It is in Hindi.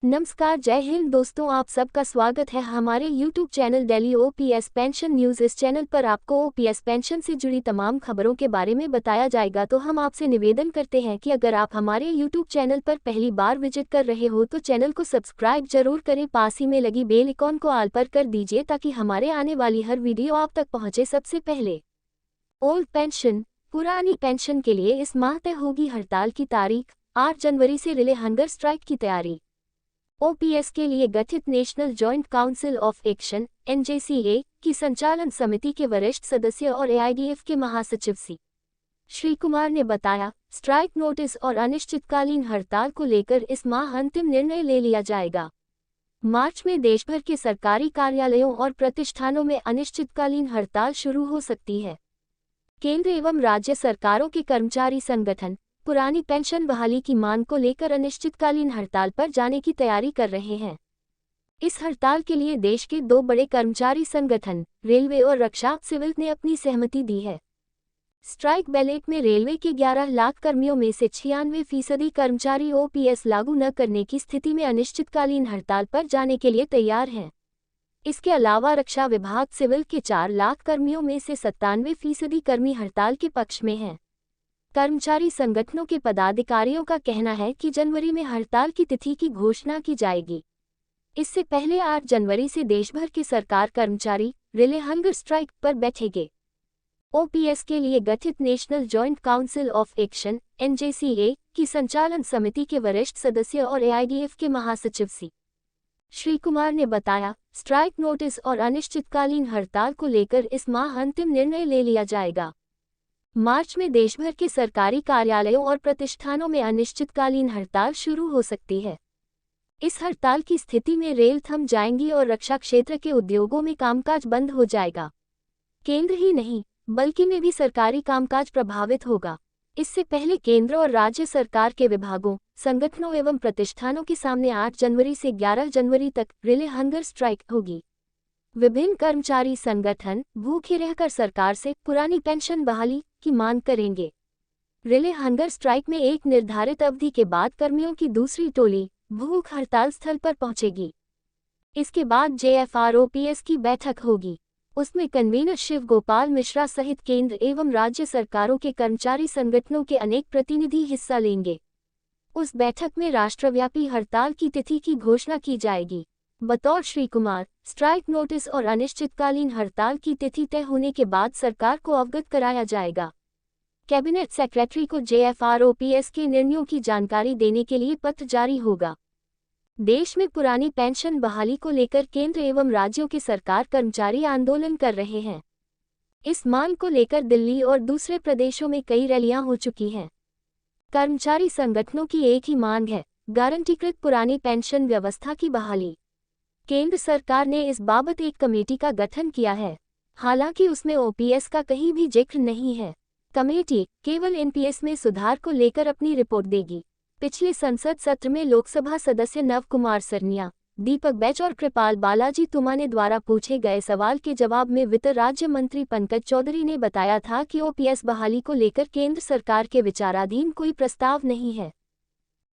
नमस्कार, जय हिंद दोस्तों, आप सबका स्वागत है हमारे YouTube channel daily OPS pension news. इस चैनल पर आपको ओपीएस पेंशन से जुड़ी तमाम खबरों के बारे में बताया जाएगा। तो हम आपसे निवेदन करते हैं कि अगर आप हमारे YouTube चैनल पर पहली बार विजिट कर रहे हो तो चैनल को सब्सक्राइब जरूर करें, पास ही में लगी बेल आइकॉन को ऑल पर कर दीजिए ताकि हमारे आने वाली हर वीडियो आप तक पहुँचे सबसे पहले। ओल्ड पेंशन, पुरानी पेंशन के लिए इस माह तय होगी हड़ताल की तारीख। 8 जनवरी से रिले हंगर स्ट्राइक की तैयारी। ओपीएस के लिए गठित national joint council of action (NJCA) की संचालन समिति के वरिष्ठ सदस्य और एआईडीएफ के महासचिव श्री कुमार ने बताया, स्ट्राइक नोटिस और अनिश्चितकालीन हड़ताल को लेकर इस माह अंतिम निर्णय ले लिया जाएगा। मार्च में देशभर के सरकारी कार्यालयों और प्रतिष्ठानों में अनिश्चितकालीन हड़ताल शुरू हो सकती है। केंद्र एवं राज्य सरकारों के कर्मचारी संगठन पुरानी पेंशन बहाली की मांग को लेकर अनिश्चितकालीन हड़ताल पर जाने की तैयारी कर रहे हैं। इस हड़ताल के लिए देश के 2 बड़े कर्मचारी संगठन रेलवे और रक्षा सिविल ने अपनी सहमति दी है। स्ट्राइक बैलेट में रेलवे के 11 लाख कर्मियों में से 96% कर्मचारी ओपीएस लागू न करने की स्थिति में अनिश्चितकालीन हड़ताल पर जाने के लिए तैयार हैं। इसके अलावा रक्षा विभाग सिविल के 4 लाख कर्मियों में से 97% कर्मी हड़ताल के पक्ष में हैं। कर्मचारी संगठनों के पदाधिकारियों का कहना है कि जनवरी में हड़ताल की तिथि की घोषणा की जाएगी। इससे पहले 8 जनवरी से देशभर के सरकार कर्मचारी रिले हंगर स्ट्राइक पर बैठेंगे। ओपीएस के लिए गठित national joint council of action (NJCA) की संचालन समिति के वरिष्ठ सदस्य और एआईडीएफ के महासचिव श्री कुमार ने बताया, स्ट्राइक नोटिस और अनिश्चितकालीन हड़ताल को लेकर इस माह अंतिम निर्णय ले लिया जाएगा। मार्च में देशभर के सरकारी कार्यालयों और प्रतिष्ठानों में अनिश्चितकालीन हड़ताल शुरू हो सकती है। इस हड़ताल की स्थिति में रेल थम जाएंगी और रक्षा क्षेत्र के उद्योगों में कामकाज बंद हो जाएगा। केंद्र ही नहीं बल्कि में भी सरकारी कामकाज प्रभावित होगा। इससे पहले केंद्र और राज्य सरकार के विभागों, संगठनों एवं प्रतिष्ठानों के सामने 8 जनवरी से 11 जनवरी तक रिले हंगर स्ट्राइक होगी। विभिन्न कर्मचारी संगठन भूखे रहकर सरकार से पुरानी पेंशन बहाली की मांग करेंगे। रिले हंगर स्ट्राइक में एक निर्धारित अवधि के बाद कर्मियों की दूसरी टोली भूख हड़ताल स्थल पर पहुंचेगी। इसके बाद JFROPS की बैठक होगी। उसमें कन्वीनर शिव गोपाल मिश्रा सहित केंद्र एवं राज्य सरकारों के कर्मचारी संगठनों के अनेक प्रतिनिधि हिस्सा लेंगे। उस बैठक में राष्ट्रव्यापी हड़ताल की तिथि की घोषणा की जाएगी। बतौर श्री कुमार, स्ट्राइक नोटिस और अनिश्चितकालीन हड़ताल की तिथि तय होने के बाद सरकार को अवगत कराया जाएगा। कैबिनेट सेक्रेटरी को JFROPS के निर्णयों की जानकारी देने के लिए पत्र जारी होगा। देश में पुरानी पेंशन बहाली को लेकर केंद्र एवं राज्यों के सरकार कर्मचारी आंदोलन कर रहे हैं। इस मांग को लेकर दिल्ली और दूसरे प्रदेशों में कई रैलियां हो चुकी हैं। कर्मचारी संगठनों की एक ही मांग है, गारंटीकृत पुरानी पेंशन व्यवस्था की बहाली। केंद्र सरकार ने इस बाबत एक कमेटी का गठन किया है, हालांकि उसमें ओपीएस का कहीं भी जिक्र नहीं है। कमेटी केवल एनपीएस में सुधार को लेकर अपनी रिपोर्ट देगी। पिछले संसद सत्र में लोकसभा सदस्य नव कुमार सरनिया, दीपक बैच और कृपाल बालाजी तुमाने द्वारा पूछे गए सवाल के जवाब में वित्त राज्य मंत्री पंकज चौधरी ने बताया था कि ओपीएस बहाली को लेकर केंद्र सरकार के विचाराधीन कोई प्रस्ताव नहीं है।